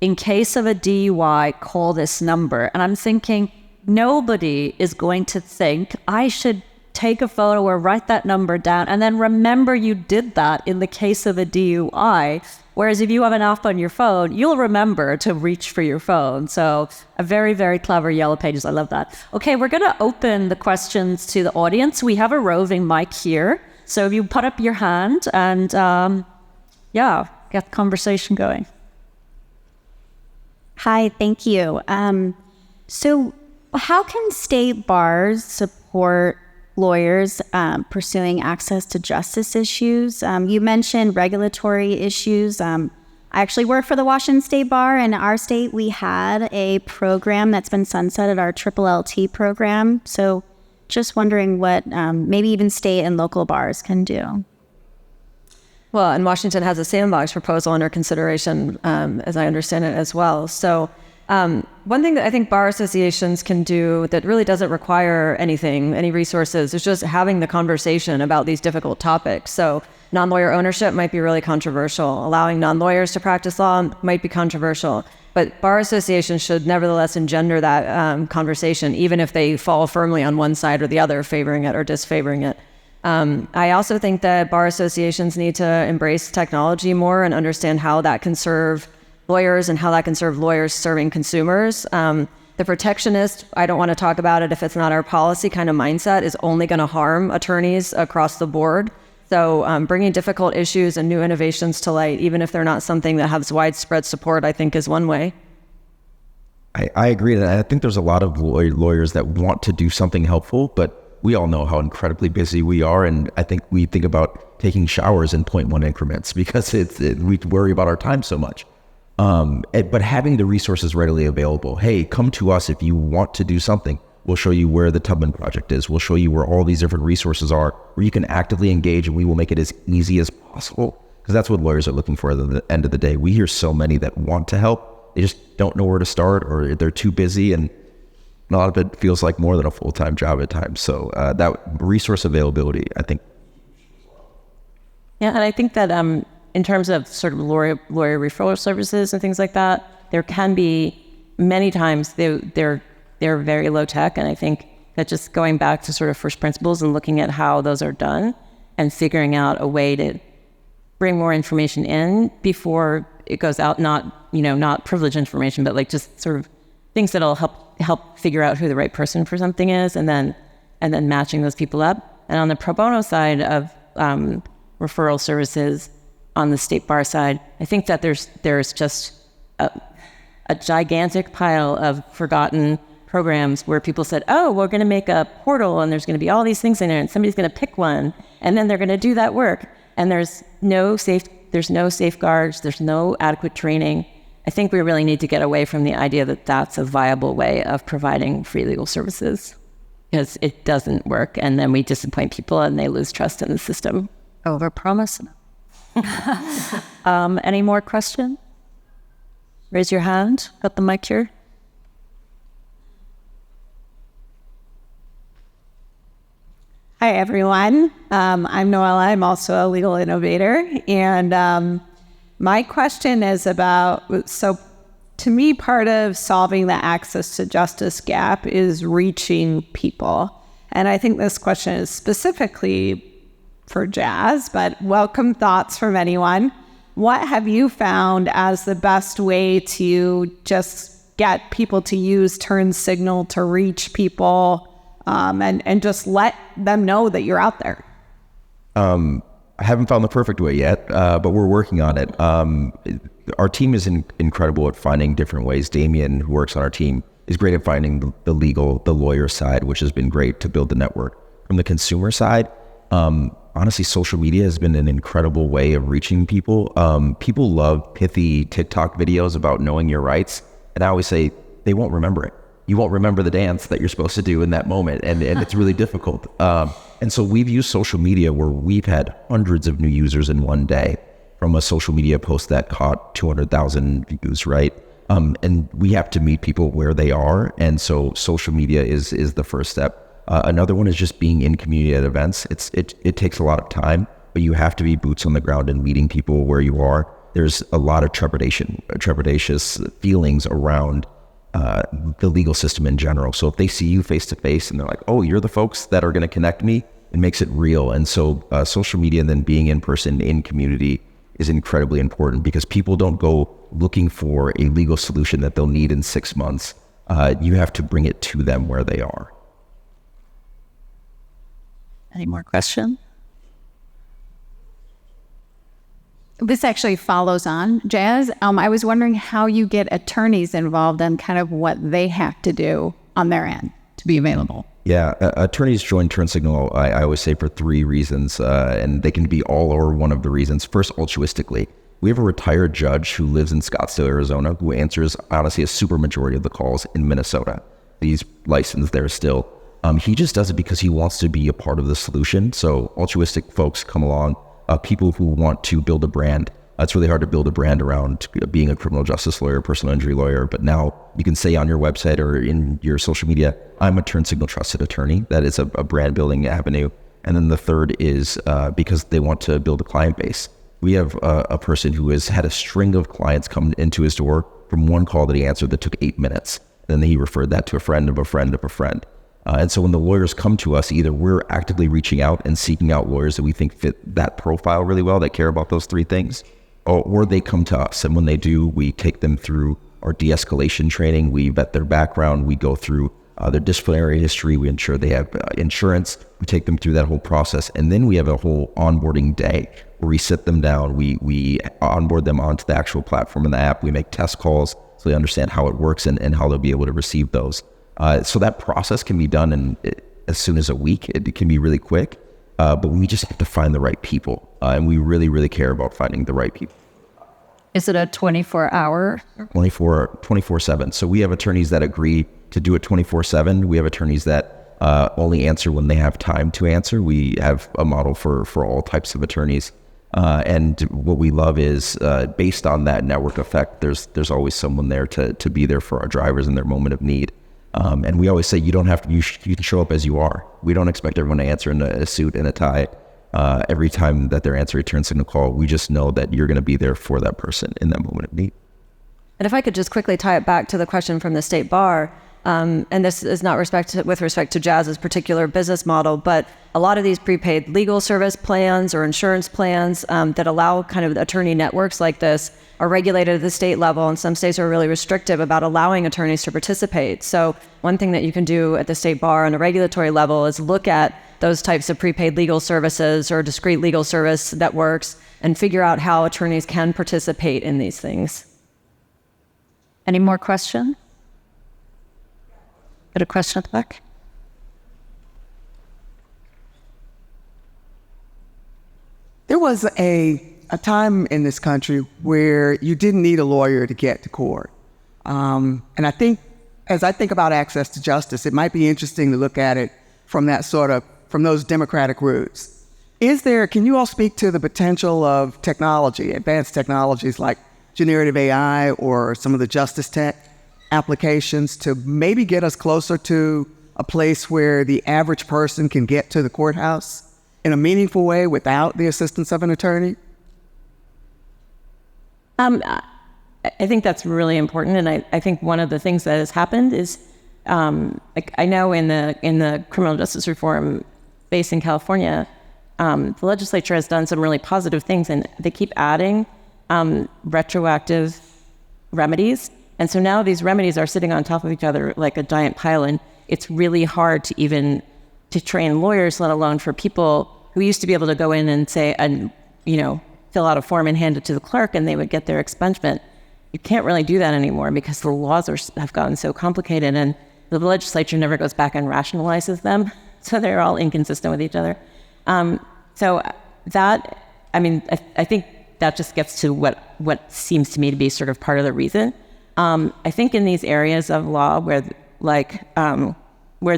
in case of a DUI, call this number. And I'm thinking, nobody is going to think I should take a photo or write that number down and then remember you did that in the case of a DUI. Whereas if you have an app on your phone, you'll remember to reach for your phone. So a very, very clever Yellow Pages. I love that. Okay, we're going to open the questions to the audience. We have a roving mic here. So if you put up your hand and get the conversation going. Hi, thank you. So how can state bars support lawyers pursuing access to justice issues? You mentioned regulatory issues. I actually work for the Washington State Bar. In our state, we had a program that's been sunsetted, our Triple LT program. So just wondering what maybe even state and local bars can do. Well, and Washington has a sandbox proposal under consideration, as I understand it as well. So one thing that I think bar associations can do that really doesn't require any resources, is just having the conversation about these difficult topics. So non-lawyer ownership might be really controversial. Allowing non-lawyers to practice law might be controversial. But bar associations should nevertheless engender that conversation, even if they fall firmly on one side or the other, favoring it or disfavoring it. I also think that bar associations need to embrace technology more and understand how that can serve lawyers and how that can serve lawyers serving consumers. The protectionist, I don't want to talk about it if it's not our policy kind of mindset, is only going to harm attorneys across the board. So bringing difficult issues and new innovations to light, even if they're not something that has widespread support, I think is one way. I agree. And I think there's a lot of lawyers that want to do something helpful, but we all know how incredibly busy we are. And I think we think about taking showers in 0.1 increments because we worry about our time so much. But having the resources readily available, hey, come to us if you want to do something. We'll show you where the Tubman Project is. We'll show you where all these different resources are, where you can actively engage, and we will make it as easy as possible. Because that's what lawyers are looking for at the end of the day. We hear so many that want to help. They just don't know where to start, or they're too busy. And a lot of it feels like more than a full-time job at times. So that resource availability, I think. Yeah, and I think that in terms of sort of lawyer referral services and things like that, there can be many times they're very low tech, and I think that just going back to sort of first principles and looking at how those are done and figuring out a way to bring more information in before it goes out, not privileged information, but like just sort of things that'll help figure out who the right person for something is, and then matching those people up. And on the pro bono side of referral services, on the state bar side, I think that there's just a gigantic pile of forgotten programs where people said, oh, we're going to make a portal and there's going to be all these things in there and somebody's going to pick one and then they're going to do that work. And there's no safeguards, there's no adequate training. I think we really need to get away from the idea that that's a viable way of providing free legal services, because it doesn't work. And then we disappoint people and they lose trust in the system. Overpromise. Any more questions? Raise your hand. Got the mic here. Hi, everyone. I'm Noella. I'm also a legal innovator. And my question is about, so to me, part of solving the access to justice gap is reaching people. And I think this question is specifically for Jazz, but welcome thoughts from anyone. What have you found as the best way to just get people to use turn signal to reach people? And just let them know that you're out there. I haven't found the perfect way yet, but we're working on it. Our team is incredible at finding different ways. Damien, who works on our team, is great at finding the lawyer side, which has been great to build the network. From the consumer side, honestly, social media has been an incredible way of reaching people. People love pithy TikTok videos about knowing your rights. And I always say they won't remember it. You won't remember the dance that you're supposed to do in that moment, and it's really difficult. And so we've used social media where we've had hundreds of new users in one day from a social media post that caught 200,000 views, right? And we have to meet people where they are, and so social media is the first step. Another one is just being in community at events. It takes a lot of time, but you have to be boots on the ground and meeting people where you are. There's a lot of trepidatious feelings around the legal system in general. So if they see you face to face and they're like, oh, you're the folks that are going to connect me, it makes it real. And so social media and then being in person in community is incredibly important, because people don't go looking for a legal solution that they'll need in 6 months. You have to bring it to them where they are. Any more questions? This actually follows on, Jazz. I was wondering how you get attorneys involved and kind of what they have to do on their end to be available. Yeah, attorneys join Turn Signal, I always say, for 3 reasons, and they can be all or one of the reasons. First, altruistically. We have a retired judge who lives in Scottsdale, Arizona, who answers, honestly, a super majority of the calls in Minnesota. He's licensed there still. He just does it because he wants to be a part of the solution. So altruistic folks come along. People who want to build a brand. It's really hard to build a brand around being a criminal justice lawyer, personal injury lawyer, but now you can say on your website or in your social media, I'm a Turn Signal trusted attorney. That is a brand building avenue. And then the third is because they want to build a client base. We have a person who has had a string of clients come into his door from one call that he answered that took 8 minutes. Then he referred that to a friend of a friend of a friend. And so when the lawyers come to us, either we're actively reaching out and seeking out lawyers that we think fit that profile really well, that care about those 3 things, or they come to us. And when they do, we take them through our de-escalation training. We vet their background. We go through their disciplinary history. We ensure they have insurance. We take them through that whole process. And then we have a whole onboarding day where we sit them down. We onboard them onto the actual platform in the app. We make test calls so they understand how it works and how they'll be able to receive those. So that process can be done in as soon as a week. It can be really quick, but we just have to find the right people. And we really, really care about finding the right people. Is it a 24-hour? 24/7. So we have attorneys that agree to do it 24/7. We have attorneys that only answer when they have time to answer. We have a model for all types of attorneys. And what we love is based on that network effect, there's always someone there to be there for our drivers in their moment of need. And we always say you don't have to. You can show up as you are. We don't expect everyone to answer in a suit and a tie. Every time that their answer return signal call, we just know that you're going to be there for that person in that moment of need. And if I could just quickly tie it back to the question from the state bar, and this is not with respect to Jazz's particular business model, but a lot of these prepaid legal service plans or insurance plans that allow kind of attorney networks like this are regulated at the state level, and some states are really restrictive about allowing attorneys to participate. So one thing that you can do at the state bar on a regulatory level is look at those types of prepaid legal services or discrete legal service networks and figure out how attorneys can participate in these things. Any more questions? Got a question at the back? There was a time in this country where you didn't need a lawyer to get to court. And I think, as I think about access to justice, it might be interesting to look at it from those democratic roots. Can you all speak to the potential of technology, advanced technologies like generative AI or some of the justice tech applications to maybe get us closer to a place where the average person can get to the courthouse in a meaningful way without the assistance of an attorney? I think that's really important, and I think one of the things that has happened is, I know in the criminal justice reform space in California, the legislature has done some really positive things, and they keep adding retroactive remedies, and so now these remedies are sitting on top of each other like a giant pile, and it's really hard to train lawyers, let alone for people who used to be able to go in and say, fill out a form and hand it to the clerk and they would get their expungement. You can't really do that anymore because the laws have gotten so complicated and the legislature never goes back and rationalizes them. So they're all inconsistent with each other. I think that just gets to what seems to me to be sort of part of the reason. I think in these areas of law where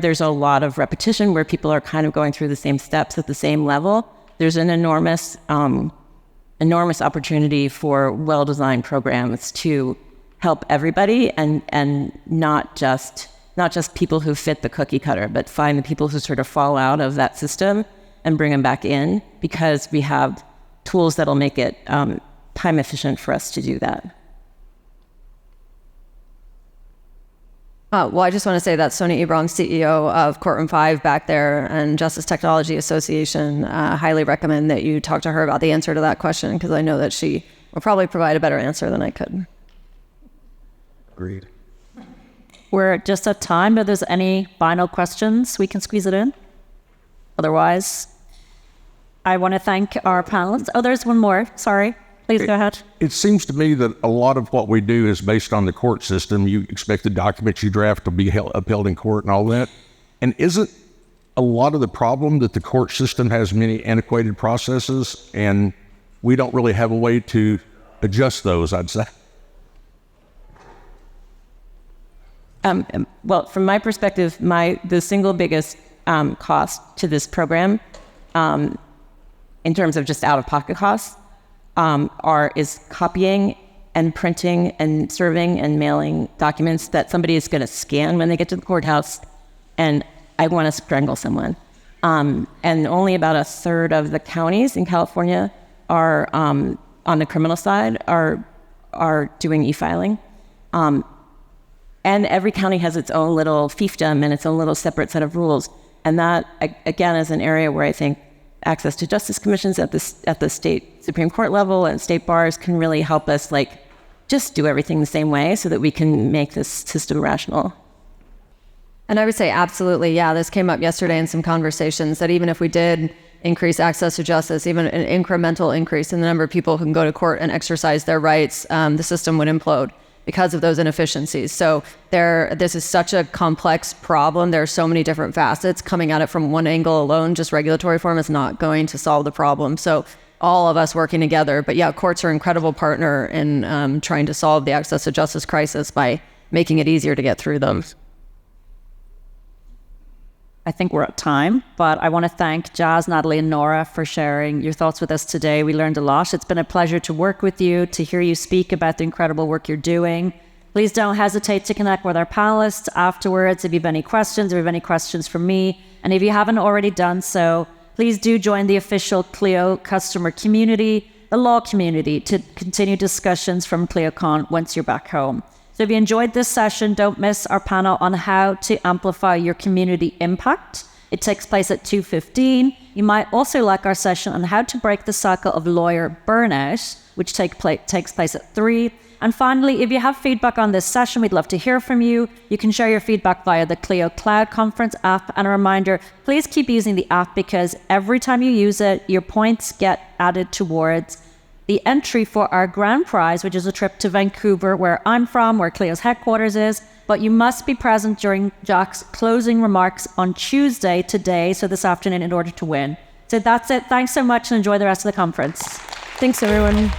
there's a lot of repetition, where people are kind of going through the same steps at the same level, there's an enormous opportunity for well-designed programs to help everybody and not just people who fit the cookie cutter, but find the people who sort of fall out of that system and bring them back in, because we have tools that'll make it time efficient for us to do that. Well, I just want to say that Sonia Ebrong, CEO of Courtroom 5 back there and Justice Technology Association, highly recommend that you talk to her about the answer to that question, because I know that she will probably provide a better answer than I could. Agreed. We're just at time, but if there's any final questions, we can squeeze it in. Otherwise, I want to thank our panelists. Oh, there's one more. Sorry. Please go ahead. It seems to me that a lot of what we do is based on the court system. You expect the documents you draft to be upheld in court and all that. And isn't a lot of the problem that the court system has many antiquated processes and we don't really have a way to adjust those, I'd say? Well, from my perspective, the single biggest cost to this program, in terms of just out-of-pocket costs, is copying and printing and serving and mailing documents that somebody is going to scan when they get to the courthouse, and I want to strangle someone. And only about a third of the counties in California are on the criminal side are doing e-filing. And every county has its own little fiefdom and its own little separate set of rules. And that, again, is an area where I think access to justice commissions at the state Supreme Court level and state bars can really help us just do everything the same way so that we can make this system rational. And I would say absolutely, yeah, this came up yesterday in some conversations that even if we did increase access to justice, even an incremental increase in the number of people who can go to court and exercise their rights, the system would implode because of those inefficiencies. So this is such a complex problem. There are so many different facets. Coming at it from one angle alone, just regulatory reform, is not going to solve the problem. So all of us working together. But yeah, courts are an incredible partner in trying to solve the access to justice crisis by making it easier to get through them. I think we're at time, but I want to thank Jazz, Natalie, and Nora for sharing your thoughts with us today. We learned a lot. It's been a pleasure to work with you, to hear you speak about the incredible work you're doing, Please don't hesitate to connect with our panelists afterwards if you have any questions, or if you have any questions for me. And if you haven't already done so, please do join the official Clio customer community, the law community, to continue discussions from ClioCon once you're back home. So if you enjoyed this session, don't miss our panel on how to amplify your community impact. It takes place at 2:15. You might also like our session on how to break the cycle of lawyer burnout, which takes place at 3. And finally, if you have feedback on this session, we'd love to hear from you. You can share your feedback via the Clio Cloud Conference app. And a reminder, please keep using the app, because every time you use it, your points get added towards the entry for our grand prize, which is a trip to Vancouver, where I'm from, where Clio's headquarters is. But you must be present during Jack's closing remarks on Tuesday, today, so this afternoon, in order to win. So that's it. Thanks so much, and enjoy the rest of the conference. Thanks, everyone.